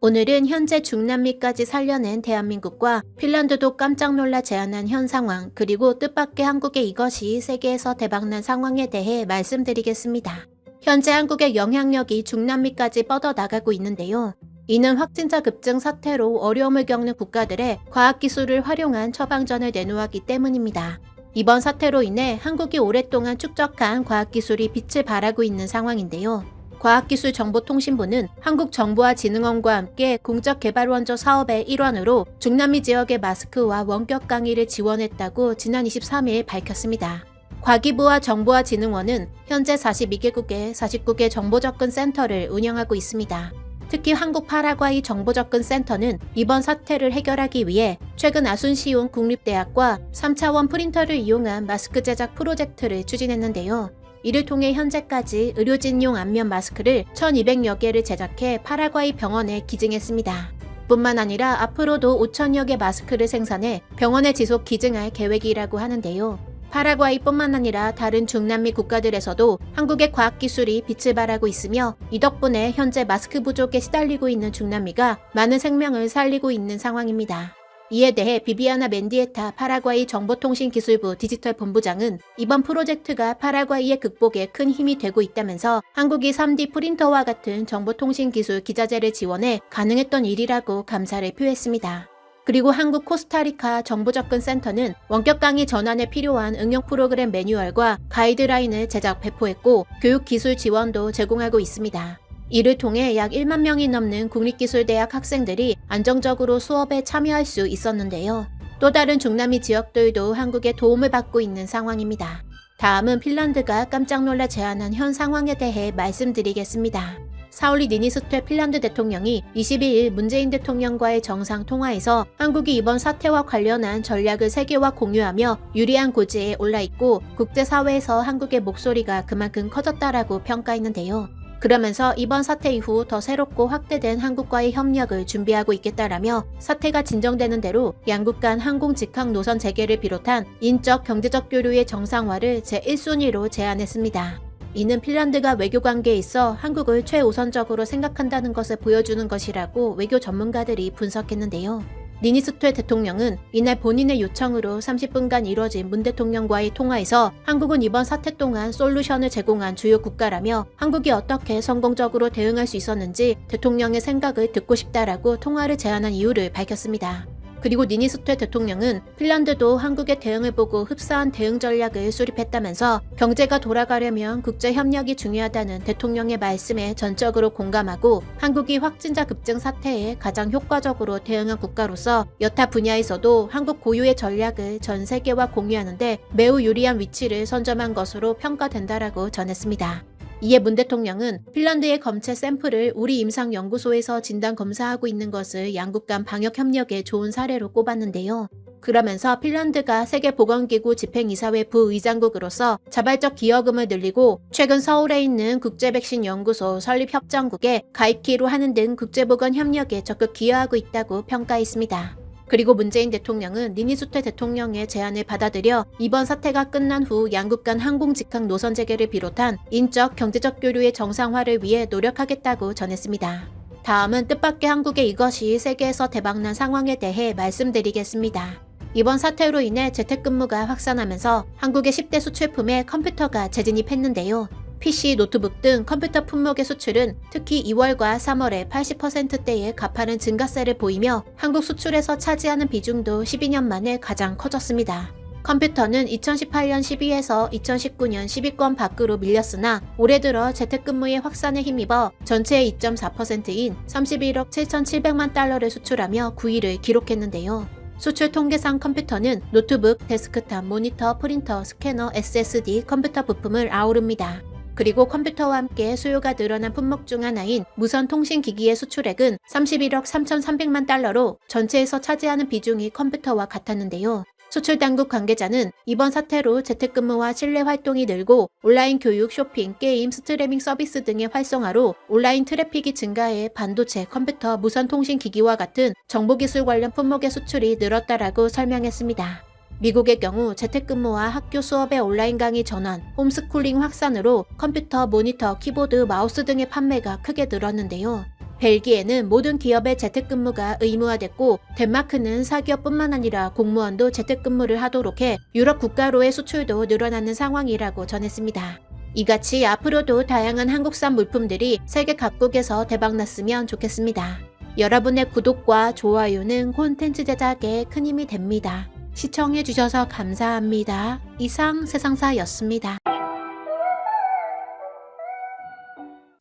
오늘은 현재 중남미까지 살려낸 대한민국과 핀란드도 깜짝 놀라 제안한 현 상황, 그리고 뜻밖의 한국의 이것이 세계에서 대박난 상황에 대해 말씀드리겠습니다. 현재 한국의 영향력이 중남미까지 뻗어나가고 있는데요. 이는 확진자 급증 사태로 어려움을 겪는 국가들의 과학기술을 활용한 처방전을 내놓았기 때문입니다. 이번 사태로 인해 한국이 오랫동안 축적한 과학기술이 빛을 발하고 있는 상황인데요. 과학기술정보통신부는 한국정보화진흥원과 함께 공적개발원조 사업의 일환으로 중남미 지역의 마스크와 원격 강의를 지원했다고 지난 23일 밝혔습니다. 과기부와 정보화진흥원은 현재 42개국의 49개 정보접근센터를 운영하고 있습니다. 특히 한국 파라과이 정보접근센터는 이번 사태를 해결하기 위해 최근 아순시온 국립대학과 3차원 프린터를 이용한 마스크 제작 프로젝트를 추진했는데요. 이를 통해 현재까지 의료진용 안면 마스크를 1200여 개를 제작해 파라과이 병원에 기증했습니다. 뿐만 아니라 앞으로도 5000여 개 마스크를 생산해 병원에 지속 기증할 계획이라고 하는데요. 파라과이뿐만 아니라 다른 중남미 국가들에서도 한국의 과학기술이 빛을 발하고 있으며 이 덕분에 현재 마스크 부족에 시달리고 있는 중남미가 많은 생명을 살리고 있는 상황입니다. 이에 대해 비비아나 멘디에타 파라과이 정보통신기술부 디지털 본부장은 이번 프로젝트가 파라과이의 극복에 큰 힘이 되고 있다면서 한국이 3D 프린터와 같은 정보통신기술 기자재를 지원해 가능했던 일이라고 감사를 표했습니다. 그리고 한국 코스타리카 정보접근센터는 원격 강의 전환에 필요한 응용 프로그램 매뉴얼과 가이드라인을 제작 배포했고 교육기술 지원도 제공하고 있습니다. 이를 통해 약 1만 명이 넘는 국립기술대학 학생들이 안정적으로 수업에 참여할 수 있었는데요. 또 다른 중남미 지역들도 한국의 도움을 받고 있는 상황입니다. 다음은 핀란드가 깜짝 놀라 제안한 현 상황에 대해 말씀드리겠습니다. 사울리 니니스퇴 핀란드 대통령이 22일 문재인 대통령과의 정상 통화에서 한국이 이번 사태와 관련한 전략을 세계와 공유하며 유리한 고지에 올라있고 국제사회에서 한국의 목소리가 그만큼 커졌다라고 평가했는데요. 그러면서 이번 사태 이후 더 새롭고 확대된 한국과의 협력을 준비하고 있겠다라며 사태가 진정되는 대로 양국 간 항공 직항 노선 재개를 비롯한 인적 경제적 교류의 정상화를 제1순위로 제안했습니다. 이는 핀란드가 외교관계에 있어 한국을 최우선적으로 생각한다는 것을 보여주는 것이라고 외교 전문가들이 분석했는데요. 니니스퇴 대통령은 이날 본인의 요청으로 30분간 이뤄진 문 대통령과의 통화에서 한국은 이번 사태 동안 솔루션을 제공한 주요 국가라며 한국이 어떻게 성공적으로 대응할 수 있었는지 대통령의 생각을 듣고 싶다라고 통화를 제안한 이유를 밝혔습니다. 그리고 니니스퇴 대통령은 핀란드도 한국의 대응을 보고 흡사한 대응 전략을 수립했다면서 경제가 돌아가려면 국제협력이 중요하다는 대통령의 말씀에 전적으로 공감하고 한국이 확진자 급증 사태에 가장 효과적으로 대응한 국가로서 여타 분야에서도 한국 고유의 전략을 전 세계와 공유하는데 매우 유리한 위치를 선점한 것으로 평가된다라고 전했습니다. 이에 문 대통령은 핀란드의 검체 샘플을 우리 임상연구소에서 진단검사하고 있는 것을 양국 간 방역협력의 좋은 사례로 꼽았는데요. 그러면서 핀란드가 세계보건기구 집행이사회 부의장국으로서 자발적 기여금을 늘리고 최근 서울에 있는 국제백신연구소 설립협정국에 가입키로 하는 등 국제보건 협력에 적극 기여하고 있다고 평가했습니다. 그리고 문재인 대통령은 니니스퇴 대통령의 제안을 받아들여 이번 사태가 끝난 후 양국 간 항공 직항 노선 재개를 비롯한 인적, 경제적 교류의 정상화를 위해 노력하겠다고 전했습니다. 다음은 뜻밖의 한국의 이것이 세계에서 대박난 상황에 대해 말씀드리겠습니다. 이번 사태로 인해 재택근무가 확산하면서 한국의 10대 수출품에 컴퓨터가 재진입했는데요. PC, 노트북 등 컴퓨터 품목의 수출은 특히 2월과 3월에 80%대의 가파른 증가세를 보이며 한국 수출에서 차지하는 비중도 12년 만에 가장 커졌습니다. 컴퓨터는 2018년 12에서 2019년 10위권 밖으로 밀렸으나 올해 들어 재택근무의 확산에 힘입어 전체의 2.4%인 31억 7,700만 달러를 수출하며 9위를 기록했는데요. 수출 통계상 컴퓨터는 노트북, 데스크탑, 모니터, 프린터, 스캐너, SSD, 컴퓨터 부품을 아우릅니다. 그리고 컴퓨터와 함께 수요가 늘어난 품목 중 하나인 무선 통신기기의 수출액은 31억 3,300만 달러로 전체에서 차지하는 비중이 컴퓨터와 같았는데요. 수출당국 관계자는 이번 사태로 재택근무와 실내 활동이 늘고 온라인 교육, 쇼핑, 게임, 스트리밍 서비스 등의 활성화로 온라인 트래픽이 증가해 반도체, 컴퓨터, 무선 통신기기와 같은 정보기술 관련 품목의 수출이 늘었다라고 설명했습니다. 미국의 경우 재택근무와 학교 수업의 온라인 강의 전환, 홈스쿨링 확산으로 컴퓨터, 모니터, 키보드, 마우스 등의 판매가 크게 늘었는데요. 벨기에는 모든 기업의 재택근무가 의무화됐고 덴마크는 사기업뿐만 아니라 공무원도 재택근무를 하도록 해 유럽 국가로의 수출도 늘어나는 상황이라고 전했습니다. 이같이 앞으로도 다양한 한국산 물품들이 세계 각국에서 대박났으면 좋겠습니다. 여러분의 구독과 좋아요는 콘텐츠 제작에 큰 힘이 됩니다. 시청해주셔서 감사합니다. 이상 세상사였습니다.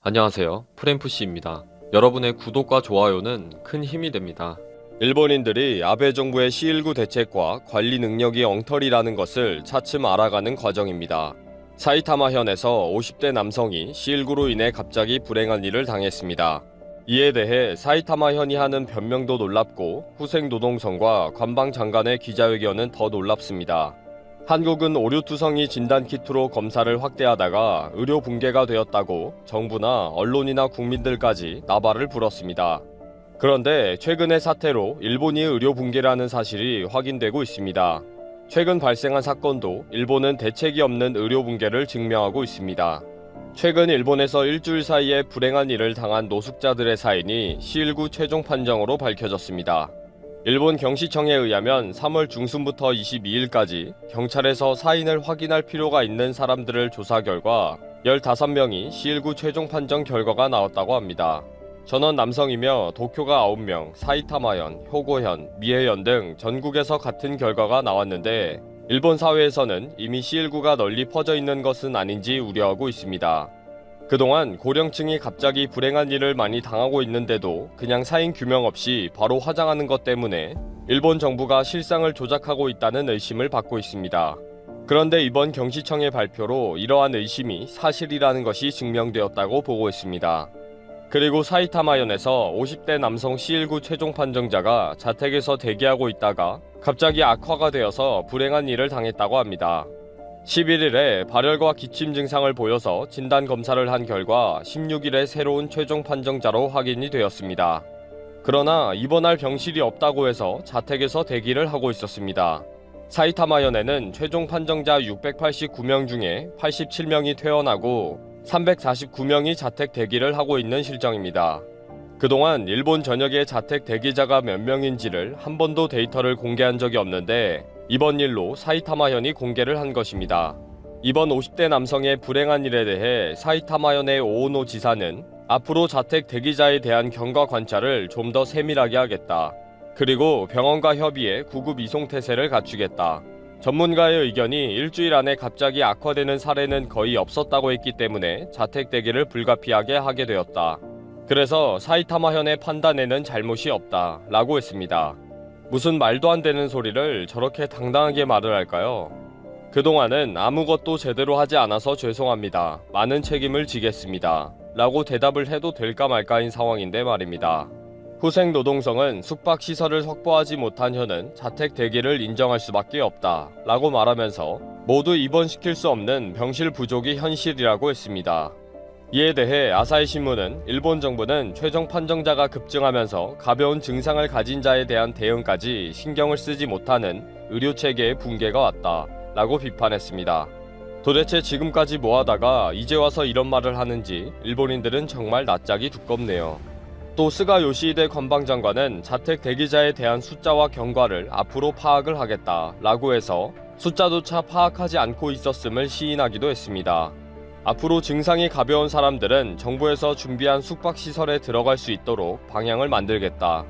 안녕하세요. 프랭프씨입니다. 여러분의 구독과 좋아요는 큰 힘이 됩니다. 일본인들이 아베 정부의 C19 대책과 관리 능력이 엉터리라는 것을 차츰 알아가는 과정입니다. 사이타마현에서 50대 남성이 C19로 인해 갑자기 불행한 일을 당했습니다. 이에 대해 사이타마현이 하는 변명도 놀랍고 후생노동성과 관방장관의 기자회견은 더 놀랍습니다. 한국은 오류투성이 진단키트로 검사를 확대하다가 의료 붕괴가 되었다고 정부나 언론이나 국민들까지 나발을 불었습니다. 그런데 최근의 사태로 일본이 의료 붕괴라는 사실이 확인되고 있습니다. 최근 발생한 사건도 일본은 대책이 없는 의료 붕괴를 증명하고 있습니다. 최근 일본에서 일주일 사이에 불행한 일을 당한 노숙자들의 사인이 C19 최종 판정으로 밝혀졌습니다. 일본 경시청에 의하면 3월 중순부터 22일까지 경찰에서 사인을 확인할 필요가 있는 사람들을 조사 결과 15명이 C19 최종 판정 결과가 나왔다고 합니다. 전원 남성이며 도쿄가 9명, 사이타마현, 효고현, 미해현 등 전국에서 같은 결과가 나왔는데 일본 사회에서는 이미 C19가 널리 퍼져 있는 것은 아닌지 우려하고 있습니다. 그동안 고령층이 갑자기 불행한 일을 많이 당하고 있는데도 그냥 사인 규명 없이 바로 화장하는 것 때문에 일본 정부가 실상을 조작하고 있다는 의심을 받고 있습니다. 그런데 이번 경시청의 발표로 이러한 의심이 사실이라는 것이 증명되었다고 보고 있습니다. 그리고 사이타마현에서 50대 남성 C19 최종 판정자가 자택에서 대기하고 있다가 갑자기 악화가 되어서 불행한 일을 당했다고 합니다. 11일에 발열과 기침 증상을 보여서 진단검사를 한 결과 16일에 새로운 최종 판정자로 확인이 되었습니다. 그러나 입원할 병실이 없다고 해서 자택에서 대기를 하고 있었습니다. 사이타마현에는 최종 판정자 689명 중에 87명이 퇴원하고 349명이 자택 대기를 하고 있는 실정입니다. 그동안 일본 전역의 자택 대기자가 몇 명인지를 한 번도 데이터를 공개한 적이 없는데 이번 일로 사이타마현이 공개를 한 것입니다. 이번 50대 남성의 불행한 일에 대해 사이타마현의 오오노 지사는 앞으로 자택 대기자에 대한 경과 관찰을 좀 더 세밀하게 하겠다. 그리고 병원과 협의해 구급 이송 태세를 갖추겠다. 전문가의 의견이 일주일 안에 갑자기 악화되는 사례는 거의 없었다고 했기 때문에 자택 대기를 불가피하게 하게 되었다. 그래서 사이타마현의 판단에는 잘못이 없다 라고 했습니다. 무슨 말도 안 되는 소리를 저렇게 당당하게 말을 할까요? 그동안은 아무것도 제대로 하지 않아서 죄송합니다. 많은 책임을 지겠습니다. 라고 대답을 해도 될까 말까인 상황인데 말입니다. 후생노동성은 숙박시설을 확보하지 못한 현은 자택 대기를 인정할 수밖에 없다 라고 말하면서 모두 입원시킬 수 없는 병실 부족이 현실이라고 했습니다. 이에 대해 아사히신문은 일본 정부는 최종 판정자가 급증하면서 가벼운 증상을 가진 자에 대한 대응까지 신경을 쓰지 못하는 의료체계의 붕괴가 왔다 라고 비판했습니다. 도대체 지금까지 뭐하다가 이제 와서 이런 말을 하는지 일본인들은 정말 낯짝이 두껍네요. 또 스가 요시히데 관방장관은 자택 대기자에 대한 숫자와 경과를 앞으로 파악을 하겠다 라고 해서 숫자조차 파악하지 않고 있었음을 시인하기도 했습니다. 앞으로 증상이 가벼운 사람들은 정부에서 준비한 숙박시설에 들어갈 수 있도록 방향을 만들겠다.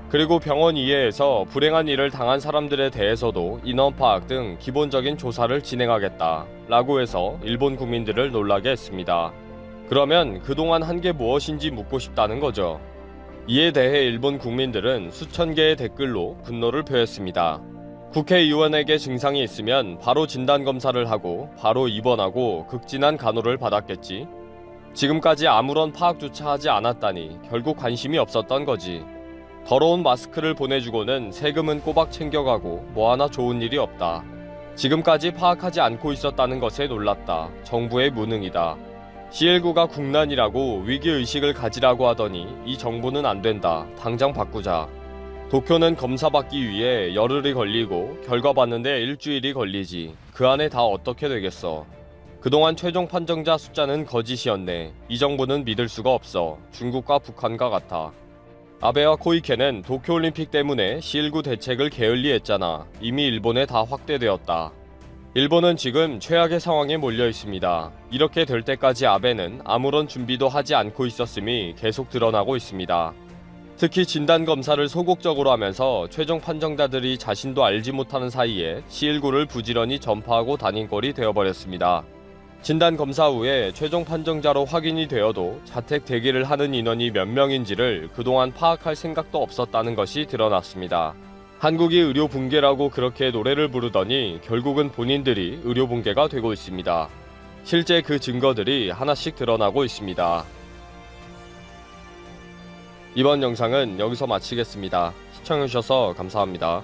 그리고 병원 이외에서 불행한 일을 당한 사람들에 대해서도 인원 파악 등 기본적인 조사를 진행하겠다 라고 해서 일본 국민들을 놀라게 했습니다. 그러면 그동안 한 게 무엇인지 묻고 싶다는 거죠. 이에 대해 일본 국민들은 수천 개의 댓글로 분노를 표했습니다. 국회의원에게 증상이 있으면 바로 진단검사를 하고 바로 입원하고 극진한 간호를 받았겠지. 지금까지 아무런 파악조차 하지 않았다니 결국 관심이 없었던 거지. 더러운 마스크를 보내주고는 세금은 꼬박 챙겨가고 뭐 하나 좋은 일이 없다. 지금까지 파악하지 않고 있었다는 것에 놀랐다. 정부의 무능이다. C19가 국난이라고 위기의식을 가지라고 하더니 이 정부는 안 된다. 당장 바꾸자. 도쿄는 검사받기 위해 열흘이 걸리고 결과 받는데 일주일이 걸리지. 그 안에 다 어떻게 되겠어. 그동안 최종 판정자 숫자는 거짓이었네. 이 정보는 믿을 수가 없어. 중국과 북한과 같아. 아베와 코이케는 도쿄올림픽 때문에 C19 대책을 게을리했잖아. 이미 일본에 다 확대되었다. 일본은 지금 최악의 상황에 몰려 있습니다. 이렇게 될 때까지 아베는 아무런 준비도 하지 않고 있었음이 계속 드러나고 있습니다. 특히 진단검사를 소극적으로 하면서 최종 판정자들이 자신도 알지 못하는 사이에 C19를 부지런히 전파하고 다닌 꼴이 되어버렸습니다. 진단검사 후에 최종 판정자로 확인이 되어도 자택 대기를 하는 인원이 몇 명인지를 그동안 파악할 생각도 없었다는 것이 드러났습니다. 한국이 의료 붕괴라고 그렇게 노래를 부르더니 결국은 본인들이 의료 붕괴가 되고 있습니다. 실제 그 증거들이 하나씩 드러나고 있습니다. 이번 영상은 여기서 마치겠습니다. 시청해주셔서 감사합니다.